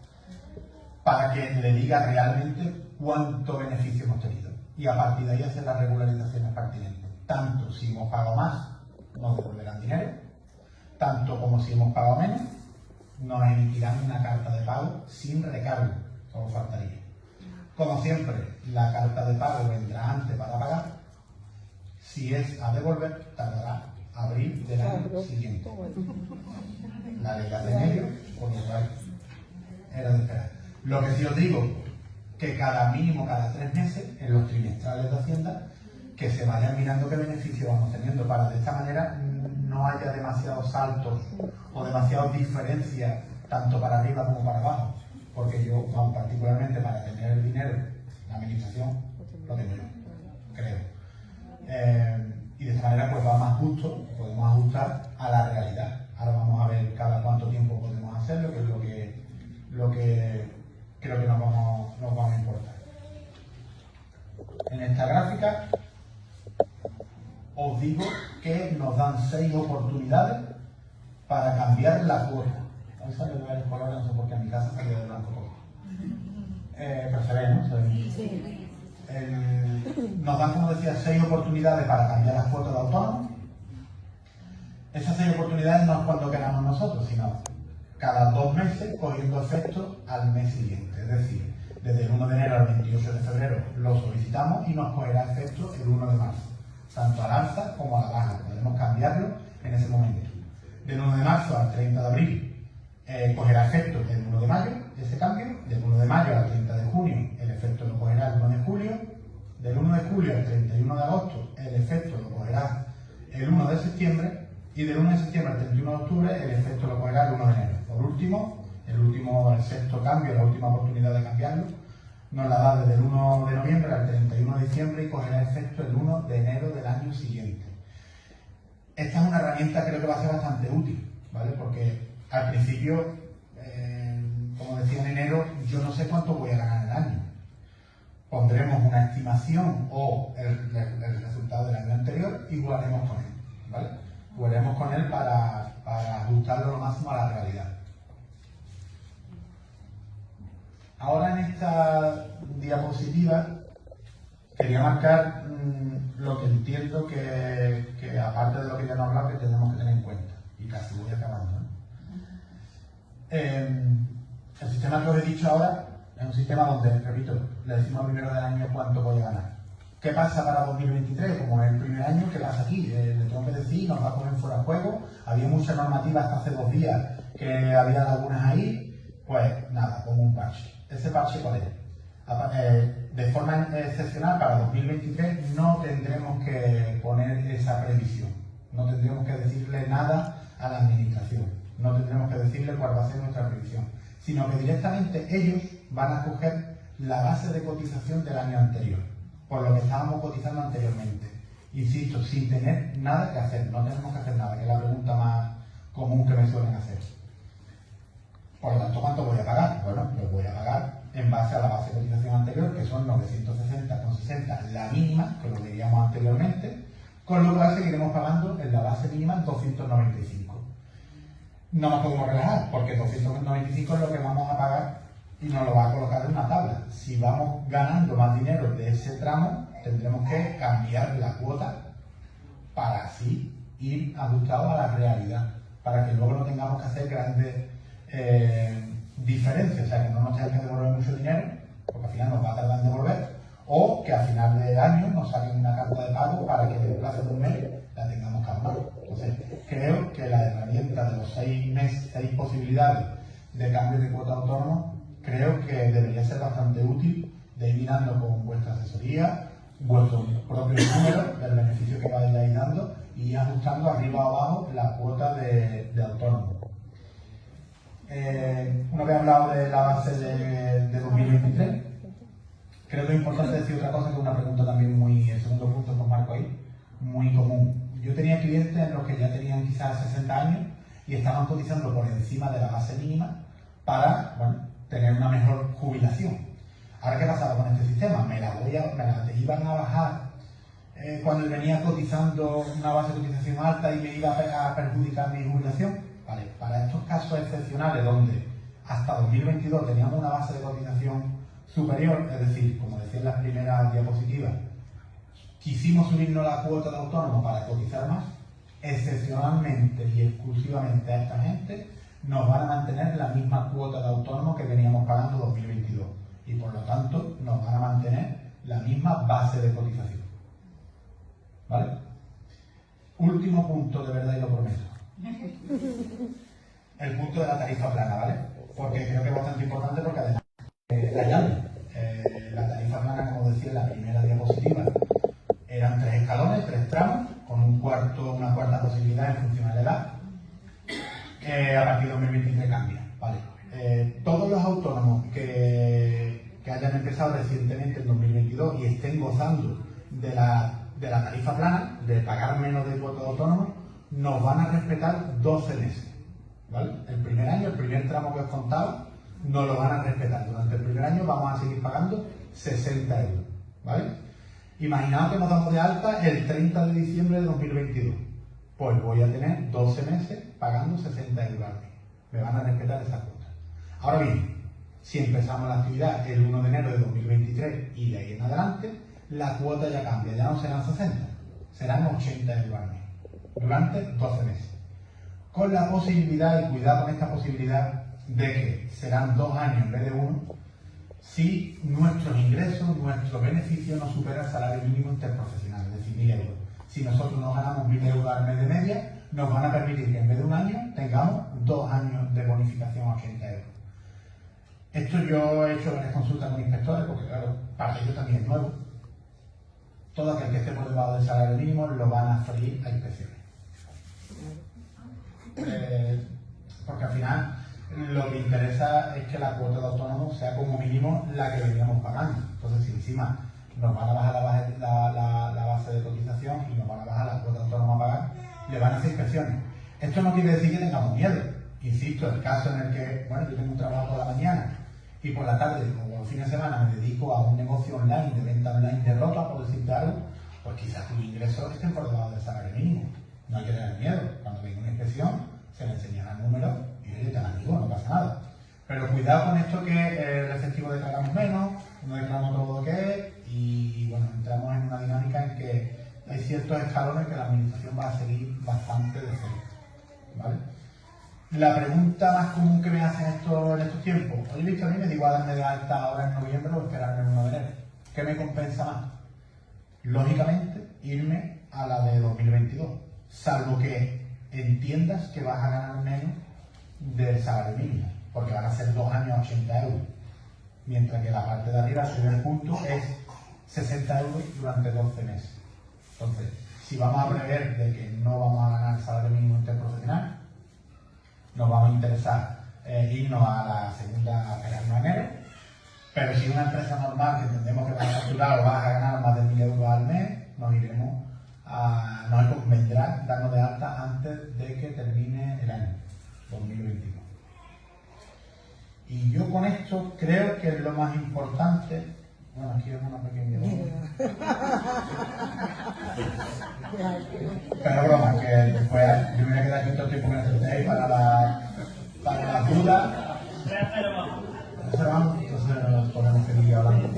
para que le diga realmente cuánto beneficio hemos tenido. Y a partir de ahí hacer las regularizaciones pertinentes. Tanto si hemos pagado más, nos devolverán dinero, tanto como si hemos pagado menos, nos emitirán una carta de pago sin recargo, como faltaría. Como siempre, la carta de pago vendrá antes para pagar. Si es a devolver, tardará abril del año siguiente. La ley de medio, por lo cual era de esperar. Lo que sí os digo, que cada 3 meses, en los trimestrales de Hacienda, que se vayan mirando qué beneficio vamos teniendo, para de esta manera no haya demasiados saltos o demasiadas diferencias, tanto para arriba como para abajo. Porque yo, particularmente para tener el dinero, la administración, lo tengo yo, creo. Y de esta manera pues va más justo, podemos ajustar a la realidad. Ahora vamos a ver cada cuánto tiempo podemos hacerlo, que es lo que creo que nos vamos a importar. En esta gráfica os digo que nos dan 6 oportunidades para cambiar la cuota. Hoy sale de varios colores, no sé por qué, en mi casa salió de blanco todo. Pero se ve, ¿no? Se ve. Sí. Nos dan, como decía, 6 oportunidades para cambiar las cuotas de autónomos. Esas 6 oportunidades no es cuando queramos nosotros, sino cada 2 meses cogiendo efecto al mes siguiente. Es decir, desde el 1 de enero al 28 de febrero lo solicitamos y nos cogerá efecto el 1 de marzo, tanto al alza como a la baja. Podemos cambiarlo en ese momento. Del 1 de marzo al 30 de abril cogerá efecto el 1 de mayo, ese cambio. Del 1 de mayo al 30 de junio el efecto lo cogerá el 1 de julio. Del 1 de julio al 31 de agosto el efecto lo cogerá el 1 de septiembre. Y del 1 de septiembre al 31 de octubre el efecto lo cogerá el 1 de enero. Por último, el sexto cambio, la última oportunidad de cambiarlo, nos la da desde el 1 de noviembre al 31 de diciembre y cogerá efecto el 1 de enero del año siguiente. Esta es una herramienta, creo que va a ser bastante útil, ¿vale? Porque al principio, como decía en enero, yo no sé cuánto voy a ganar en el año. Pondremos una estimación o el resultado del año anterior y jugaremos con él, ¿vale? Jugaremos con él para ajustarlo lo máximo a la realidad. Ahora en esta diapositiva quería marcar lo que entiendo que aparte de lo que ya nos he hablado, que tenemos que tener en cuenta. Y casi voy acabando, ¿no? El sistema que os he dicho ahora es un sistema donde, repito, le decimos primero del año cuánto voy a ganar. ¿Qué pasa para 2023? Como es el primer año, ¿qué pasa aquí? Le tengo que decir, nos va a poner fuera de juego. Había mucha normativa hasta hace 2 días que había lagunas ahí. Pues nada, pongo un parche. ¿Ese parche cuál es? De forma excepcional, para 2023 no tendremos que poner esa previsión, No tendremos que decirle nada a la administración, no tendremos que decirle cuál va a ser nuestra previsión, sino que directamente ellos van a coger la base de cotización del año anterior, por lo que estábamos cotizando anteriormente. Insisto, sin tener nada que hacer, no tenemos que hacer nada, que es la pregunta más común que me suelen hacer. Por lo tanto, ¿cuánto voy a pagar? Bueno, lo voy a pagar en base a la base de cotización anterior, que son 960,60, la mínima, que lo veíamos anteriormente, con lo cual seguiremos pagando en la base mínima 295. No nos podemos relajar, porque 295 es lo que vamos a pagar y nos lo va a colocar en una tabla. Si vamos ganando más dinero de ese tramo, tendremos que cambiar la cuota para así ir ajustados a la realidad, para que luego no tengamos que hacer grandes diferencias, o sea, que no nos tenga que devolver mucho dinero, porque al final nos va a tardar en devolver, o que al final del año nos saquen una carta de pago para que en el plazo de un mes la tengamos que abonar. Entonces, creo que la herramienta de los 6 posibilidades de cambio de cuota autónomo, creo que debería ser bastante útil de ir mirando con vuestra asesoría, vuestros propios números del beneficio que vais dando y ir ajustando arriba o abajo la cuota de autónomo. Una vez hablado de la base de 2023, creo que es importante decir otra cosa, que es una pregunta también muy, el segundo punto que marco ahí, muy común. Yo tenía clientes en los que ya tenían quizás 60 años y estaban cotizando por encima de la base mínima para, bueno, tener una mejor jubilación. Ahora, ¿qué pasaba con este sistema? Me la iban a bajar cuando venía cotizando una base de cotización alta y me iba a perjudicar mi jubilación. Vale, para estos casos excepcionales donde hasta 2022 teníamos una base de cotización superior, es decir, como decía en las primeras diapositivas, quisimos subirnos la cuota de autónomo para cotizar más, excepcionalmente y exclusivamente a esta gente nos van a mantener la misma cuota de autónomo que veníamos pagando 2022 y por lo tanto nos van a mantener la misma base de cotización. ¿Vale? Último punto, de verdad, y lo prometo. El punto de la tarifa plana, ¿vale? Porque creo que es bastante importante, porque además la llave. La tarifa plana, como decía en la primera diapositiva, eran 3 escalones, 3 tramos, con una cuarta posibilidad en función de la edad. A partir de 2023 cambia, ¿vale? Todos los autónomos que hayan empezado recientemente en 2022 y estén gozando de la tarifa plana, de pagar menos de cuota de autónomo, nos van a respetar 12 meses, ¿vale? El primer año, el primer tramo que os contaba, nos lo van a respetar. Durante el primer año vamos a seguir pagando 60 euros, ¿vale? Imaginaos que nos damos de alta el 30 de diciembre de 2022. Pues voy a tener 12 meses pagando 60 euros al mes. Me van a respetar esa cuota. Ahora bien, si empezamos la actividad el 1 de enero de 2023 y de ahí en adelante, la cuota ya cambia, ya no serán 60, serán 80 euros al mes, durante 12 meses. Con la posibilidad, y cuidado con esta posibilidad, de que serán 2 años en vez de 1, si nuestros ingresos, nuestro beneficio no supera el salario mínimo interprofesional, es decir, 1.000 euros. Si nosotros nos ganamos 1.000 euros al mes de media, nos van a permitir que en vez de 1 año tengamos 2 años de bonificación a 80 euros. Esto yo he hecho varias consultas con inspectores, porque claro, para ellos también es nuevo. Todo aquel que esté por debajo del salario mínimo lo van a freír a inspecciones. Porque al final lo que interesa es que la cuota de autónomo sea como mínimo la que veníamos pagando. Entonces, si encima nos van a bajar la base de cotización y nos van a bajar la cuota de autónomo a pagar, le van a hacer inspecciones. Esto no quiere decir que tengamos miedo. Insisto, el caso en el que, bueno, yo tengo un trabajo por la mañana y por la tarde o los fines de semana me dedico a un negocio online, de venta online de ropa, por decirte algo, pues quizás tus ingresos estén por debajo del salario mínimo. No hay que tener miedo. Cuando venga una inspección, se le enseñarán números y oye, te la digo, no pasa nada. Pero cuidado con esto, que el efectivo declaramos menos, no declaramos todo lo que es y bueno, entramos en una dinámica en que hay ciertos escalones que la administración va a seguir bastante de cerca, ¿vale? La pregunta más común que me hacen en estos tiempos: oye, Víctor, a mí me digo a darme de alta ahora en noviembre o esperarme en 1 de enero. ¿Qué me compensa más? Lógicamente, irme a la de 2022, salvo que entiendas que vas a ganar menos del salario mínimo, porque van a ser 2 años a 80 euros, mientras que la parte de arriba, el primer punto, es 60 euros durante 12 meses. Entonces, si vamos a prever de que no vamos a ganar el salario mínimo interprofesional, nos vamos a interesar irnos a la segunda operación en enero, pero si una empresa normal que entendemos que va a facturar o va a ganar más de 1.000 euros al mes, nos convendrá darnos de alta antes de que termine el año 2021. Y yo con esto creo que es lo más importante. Bueno, aquí es una pequeña pero broma, que después yo me voy a quedar aquí todo el tiempo que necesitéis para las dudas. Entonces nos ponemos feliz hablando.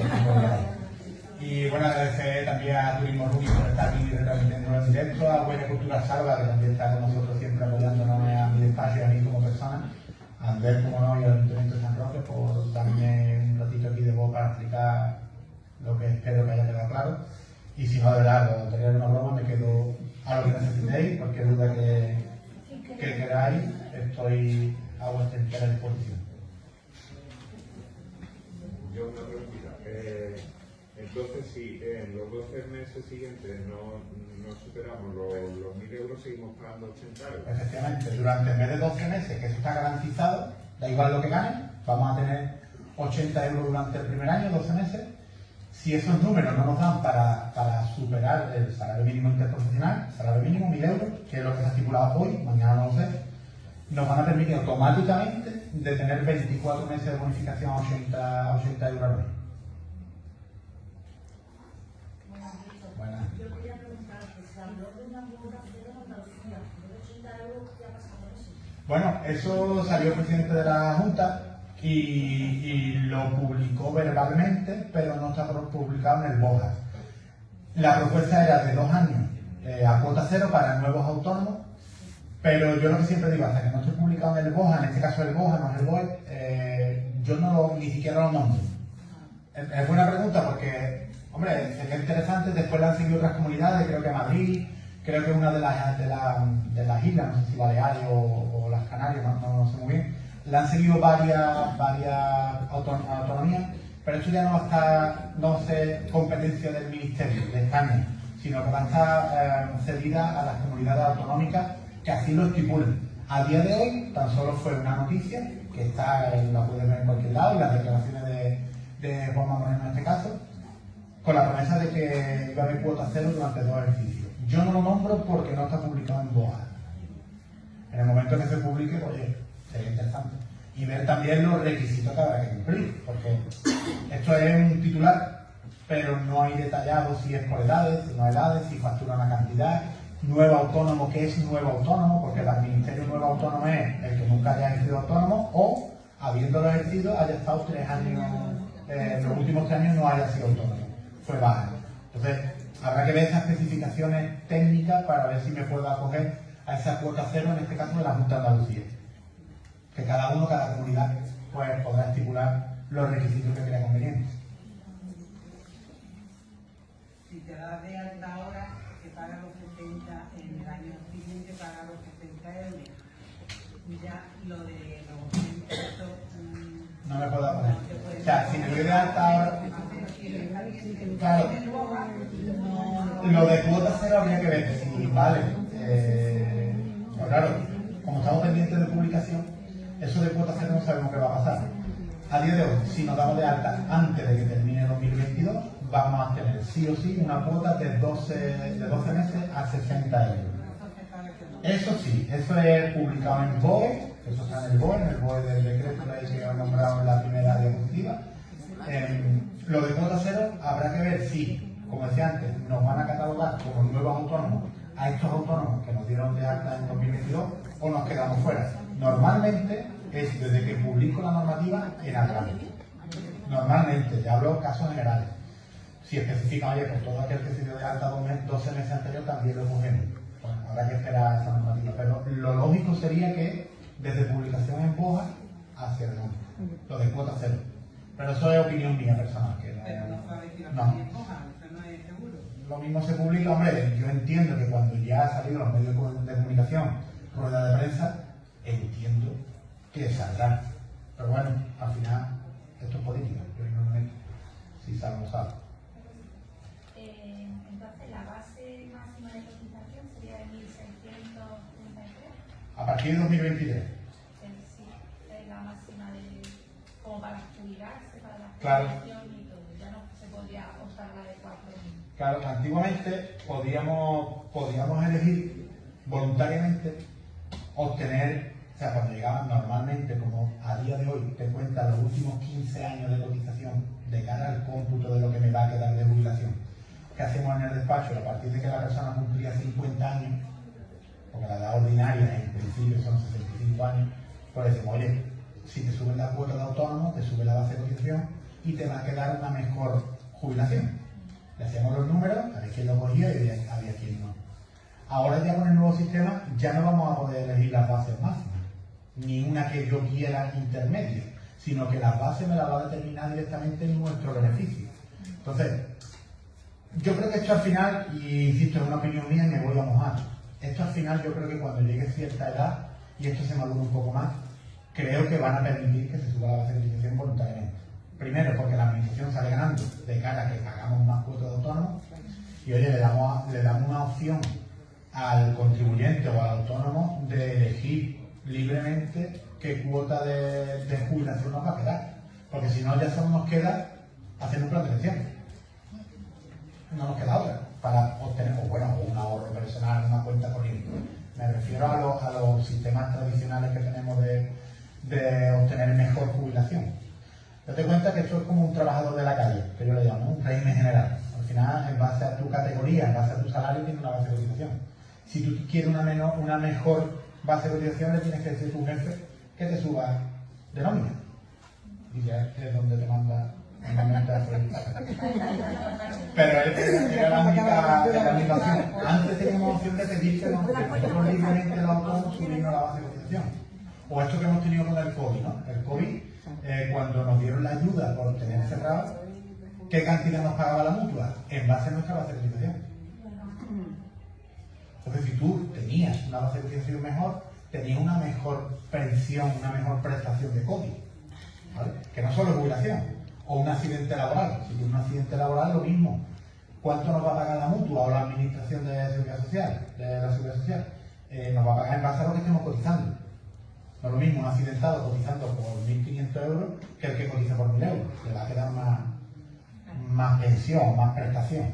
Y bueno, agradecer también a Turismo Rubí por estar aquí retransmitiendo en directo, a Huella Cultura Salva, que también está con nosotros siempre apoyándonos a mi despacho y a mí como persona, a Andrés, como no, y al Ayuntamiento de San Roque por darme un ratito aquí de voz para explicar lo que espero que haya quedado claro. Y si no, de verdad, lo tener una broma, me quedo a lo que necesitéis, cualquier duda que queráis, estoy a vuestra entera disposición. Yo una preguntita. Entonces, si en los 12 meses siguientes no superamos los 1.000 euros, seguimos pagando 80 euros. Efectivamente, durante el mes de 12 meses, que eso está garantizado, da igual lo que gane, vamos a tener 80 euros durante el primer año, 12 meses. Si esos números no nos dan para superar el salario mínimo interprofesional, salario mínimo 1.000 euros, que es lo que se ha estipulado hoy, mañana no lo sé, nos van a permitir automáticamente de tener 24 meses de bonificación a 80 euros al mes. Buenas. Yo quería preguntar, se habló de una cuota cero en Andalucía, de 80 euros, ¿qué ha pasado con eso? Bueno, eso salió el presidente de la Junta y lo publicó verbalmente, pero no está publicado en el BOJA. La propuesta era de 2 años a cuota cero para nuevos autónomos, pero yo lo que siempre digo, hasta que no esté publicado en el BOJA, en este caso el BOJA, no es el BOE, yo ni siquiera lo nombro. Es buena pregunta porque, hombre, sería interesante. Después le han seguido otras comunidades, creo que Madrid, creo que una de las islas, no sé si Baleares o las Canarias, no sé muy bien, le han seguido varias autonomías, pero esto ya no va a estar, no sé, competencia del Ministerio de España, sino que va a estar cedida a las comunidades autonómicas que así lo estipulen. A día de hoy tan solo fue una noticia que la puedes ver en cualquier lado, y las declaraciones de Juanma Moreno en este caso, con la promesa de que iba a haber cuota cero durante 2 ejercicios. Yo no lo nombro porque no está publicado en BOA. En el momento que se publique, oye, sería interesante. Y ver también los requisitos que habrá que cumplir, porque esto es un titular, pero no hay detallado si es por edades, si no hay edades, si factura una cantidad. Nuevo autónomo, ¿qué es nuevo autónomo? Porque el ministerio nuevo autónomo es el que nunca haya ejercido autónomo o, habiéndolo ejercido, haya estado 3 años, los últimos 3 años no haya sido autónomo. Fue baja. Entonces, habrá que ver esas especificaciones técnicas para ver si me puedo acoger a esa cuota cero, en este caso de la Junta de Andalucía. Que cada comunidad, pues, podrá estipular los requisitos que crea convenientes. Si te das de alta ahora, que paga los 70, en el año siguiente paga los 70 euros. Y ya lo de los 80, eso, no me puedo poner. O sea, si me doy de alta ahora. Claro. Lo de cuota cero habría que ver si vale. Pero claro, como estamos pendientes de publicación, eso de cuota cero no sabemos qué va a pasar. A día de hoy, si nos damos de alta antes de que termine el 2022, vamos a tener sí o sí una cuota de 12 meses a 60 euros. Eso sí, eso es publicado en el BOE, eso está en el BOE del decreto que he nombrado en la primera diapositiva. Lo de cuota cero habrá que ver si, como decía antes, nos van a catalogar como nuevos autónomos a estos autónomos que nos dieron de alta en 2022 o nos quedamos fuera. Normalmente es desde que publico la normativa en adelante. Normalmente, ya hablo de casos generales. Si especifican, oye, pues todo aquel que se dio de alta 12 meses anterior también lo cogemos. Bueno, habrá que esperar esa normativa. Pero lo lógico sería que desde publicación en BOJA hacia adelante. Lo de cuota cero. Pero eso es opinión mía personal. Que no es seguro. Lo mismo se publica, hombre, yo entiendo que cuando ya ha salido los medios de comunicación, rueda de prensa, entiendo que saldrá. Pero bueno, al final, esto es política, yo no me meto. Si sale o no sale. Entonces, la base máxima de cotización sería de 1.633. A partir de 2023. Sí, es la máxima de, como para jubilarse, para la Claro. jubilación y todo. Ya no se podría optar la de 4.000. Claro, antiguamente podíamos elegir voluntariamente obtener, o sea, cuando llegaban normalmente, como a día de hoy, te cuentan los últimos 15 años de cotización de cara al cómputo de lo que me va a quedar de jubilación. ¿Qué hacemos en el despacho? A partir de que la persona cumplía 50 años, porque la edad ordinaria en principio son 65 años, pues decimos, oye, si te suben la cuota de autónomo, te sube la base de cotización y te va a quedar una mejor jubilación. Le hacíamos los números, había quien lo cogía y había quien no. Ahora ya con el nuevo sistema ya no vamos a poder elegir las bases máximas, ni una que yo quiera intermedia, sino que las bases me las va a determinar directamente en nuestro beneficio. Entonces, yo creo que esto al final, y insisto, es una opinión mía y me voy a mojar, esto al final yo creo que cuando llegue cierta edad y esto se madure un poco más, creo que van a permitir que se suba la base de cotización voluntariamente. Primero, porque la administración sale ganando de cara a que pagamos más cuotas de autónomos y oye, le damos una opción al contribuyente o al autónomo de elegir libremente qué cuota de jubilación nos va a quedar. Porque si no, ya solo nos queda hacer un plan de pensión. No nos queda otra para obtener, o un ahorro personal, una cuenta corriente. Me refiero a los sistemas tradicionales que tenemos de obtener mejor jubilación. Date cuenta que esto es como un trabajador de la calle, que yo le llamo, un régimen general. Al final, en base a tu categoría, en base a tu salario, tienes una base de cotización. Si tú quieres una mejor base de cotización, le tienes que decir a tu jefe que te suba de nómina. Y ya es donde te manda normalmente a solicitar. Pero era la única opción. Antes teníamos opción de pedir que nosotros libremente los autónomos subimos la base de cotización. O esto que hemos tenido con el COVID, ¿no? El COVID, cuando nos dieron la ayuda por tener cerrado, ¿qué cantidad nos pagaba la mutua? En base a nuestra base de cotización. Entonces, si tú tenías una base de cotización mejor, tenías una mejor pensión, una mejor prestación de COVID, ¿vale? Que no solo es jubilación, o un accidente laboral. Si tienes un accidente laboral, lo mismo. ¿Cuánto nos va a pagar la mutua o la administración de la seguridad social? Nos va a pagar en base a lo que estemos cotizando. No es lo mismo un accidentado cotizando por 1.500 euros que el que cotiza por 1.000 euros. Le va a quedar más pensión, más prestación.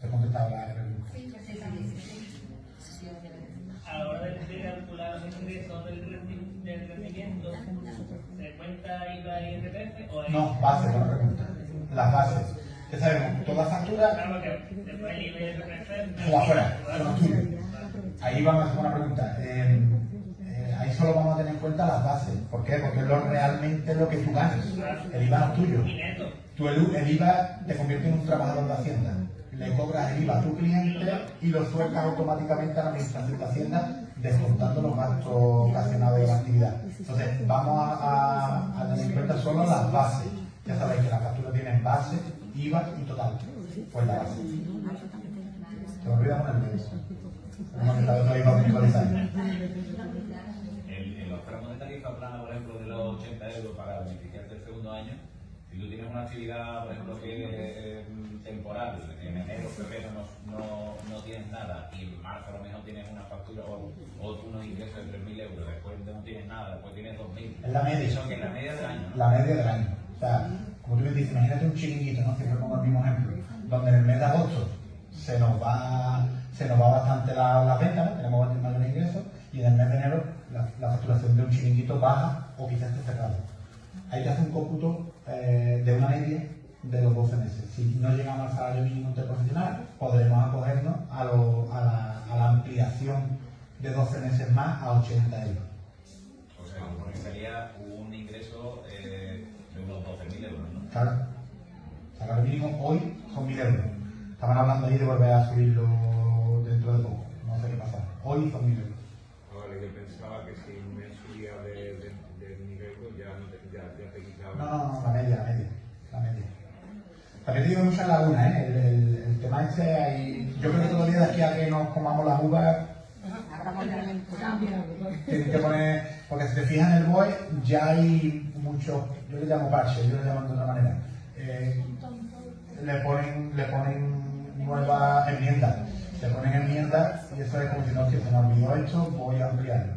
¿Te he contestado la pregunta? A la hora de calcular los ingresos del rendimiento, ¿se cuenta IVA y IRPF o hay...? No, bases, buena pregunta. Las bases. Ya sabemos, toda factura... Claro que después el IVA y IRPF... O afuera, son los tuyos. Ahí vamos a hacer una pregunta. Ahí solo vamos a tener en cuenta las bases. ¿Por qué? Porque es realmente lo que tú ganas. El IVA no es tuyo. Y neto. Tú el IVA te convierte en un trabajador de Hacienda. Le cobras el IVA a tu cliente y lo sueltas automáticamente a la administración de Hacienda descontando los gastos ocasionados de la actividad. Entonces, vamos a tener en cuenta solo las bases. Ya sabéis que la factura tiene base, IVA y total. Pues la base. ¿Te olvidas ponerle eso? No, que tal vez no iba a puntualizar. En los tramos de tarifa plana, por ejemplo, de los 80 euros para beneficiarte el segundo año, si tú tienes una actividad, por ejemplo, que es temporal, en enero, febrero no tienes nada y en marzo a lo mejor tienes una factura o unos ingresos de 3.000 euros, después no tienes nada, después tienes 2.000. Es la media. Eso que es la media del año. La media del año. O sea, como tú me dices, imagínate un chiringuito, ¿no? Siempre pongo el mismo ejemplo, donde en el mes de agosto se nos va bastante la venta, ¿no? Tenemos bastante mayores ingresos y en el mes de enero la facturación de un chiringuito baja o quizás esté cerrado. Hay que hacer un cómputo de una media de los 12 meses. Si no llegamos al salario mínimo interprofesional, podremos acogernos a la ampliación de 12 meses más a 80 euros. O sea, porque sería un ingreso de unos 12.000 euros, ¿no? Claro. El salario mínimo hoy son 1.000 euros. Estaban hablando ahí de volver a subirlo dentro de poco. No sé qué pasa. Hoy son 1.000 euros. Vale, yo pensaba que si me subía de 1.000 euros ya te quitaba. No, la media. También te digo muchas lagunas, ¿eh? El tema ese ahí, yo creo que todavía de aquí a que nos comamos las uvas, tienen que poner, porque si te fijas en el BOE, ya hay muchos, yo le llamo parches, yo le llamo de otra manera. le ponen nuevas enmiendas. Le ponen enmiendas y eso es como si no, que se me olvidó esto, voy a ampliarlo.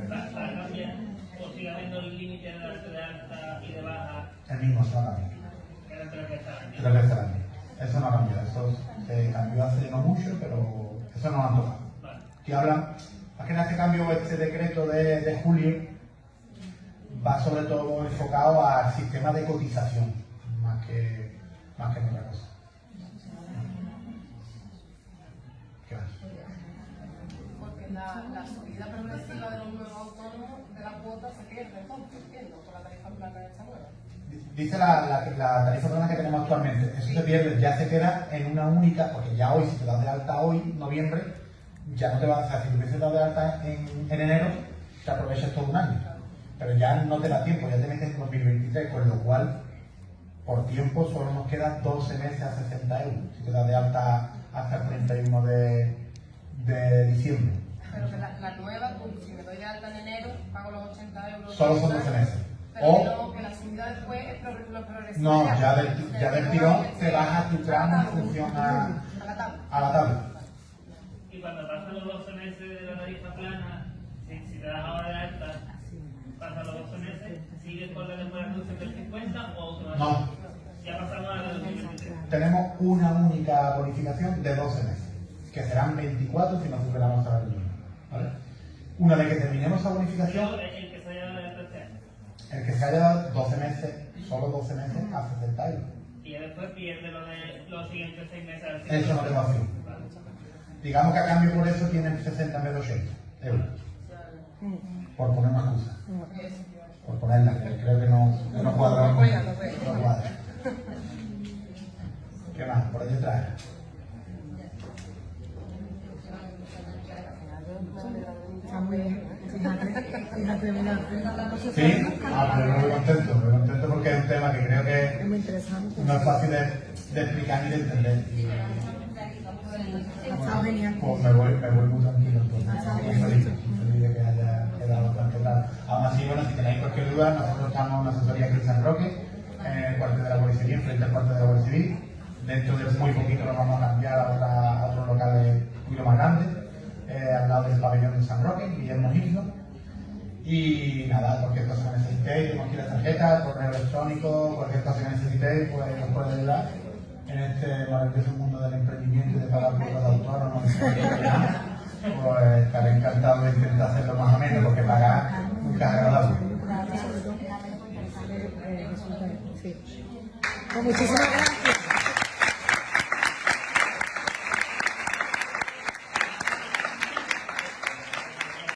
Para cambiar, o sigue habiendo el límite de darte de alta y de baja, El mismo, eso no cambia. que era 3 veces al año. 3 veces al año. Eso no ha cambiado, eso se cambió hace no mucho, pero eso no lo han tocado. Vale. Que hablan, más que nada este cambio, este decreto de julio, va sobre todo enfocado al sistema de cotización, más que en otra cosa. ¿Qué más? Porque la subida progresiva de los nuevos autónomos de la cuota se pierde entonces, entiendo, con la tarifa plana esta nueva. Dice la tarifa plana que tenemos actualmente, eso se pierde, ya se queda en una única, porque ya hoy, si te das de alta hoy, noviembre, ya no te vas a hacer, si te hubieses dado de alta en enero, te aprovechas todo un año. Pero ya no te da tiempo, ya te metes en 2023, con lo cual, por tiempo, solo nos quedan 12 meses a 60 euros, si te das de alta hasta el 31 de diciembre. Pero que la nueva, si me doy de alta en enero, pago los 80 euros. Solo son 12 meses. Pero O, que la subida después es progresiva. no, ya del tirón te bajas tu tramo en función a la tabla. Y cuando pasan los 12 meses de la tarifa plana, si te das ahora de alta, pasan los 12 meses, ¿sigues con la remuneración del 50 o automáticamente? No, Ya pasamos a la del 2023. tenemos una única bonificación de 12 meses, que serán 24 si no superamos salario mínimo, ¿vale? Una vez que terminemos esa bonificación, Yo, el que se haya dado de alta este año. el que se haya dado 12 meses, solo 12 meses a 60 euros. Y después pierde lo de los siguientes 6 meses al Eso no tengo opción. Digamos que a cambio por eso tienen 60 en vez de 80 euros. Por poner una excusa. Por ponerla, que creo que no cuadra. No cuadra. ¿Qué más? Por ahí detrás. Está muy bien. Fíjate, mira. Sí, pero muy contento porque es un tema que creo que Es muy interesante. no es fácil de explicar ni de entender. Ha estado genial. Pues me voy muy tranquilo, entonces. Muy feliz de que haya quedado bastante claro. Aún así, bueno, si tenéis cualquier duda, nosotros estamos en una asesoría aquí en San Roque, en el cuartel de la Guardia Civil, frente al cuartel de la Guardia Civil. Dentro de muy poquito nos vamos a cambiar a otro local un poquito más grande, al lado del pabellón de San Roque, Guillermo Gildo. Y nada, cualquier cosa que necesitéis, que cualquier tarjeta, correo electrónico, cualquier cosa que necesitéis, pues nos puede ayudar en este maravilloso mundo del emprendimiento y de pagar cuotas de autónomos. Pues estaré encantado de intentar hacerlo más o menos, porque pagar nunca es agradable. Sí. Pues muchísimas gracias.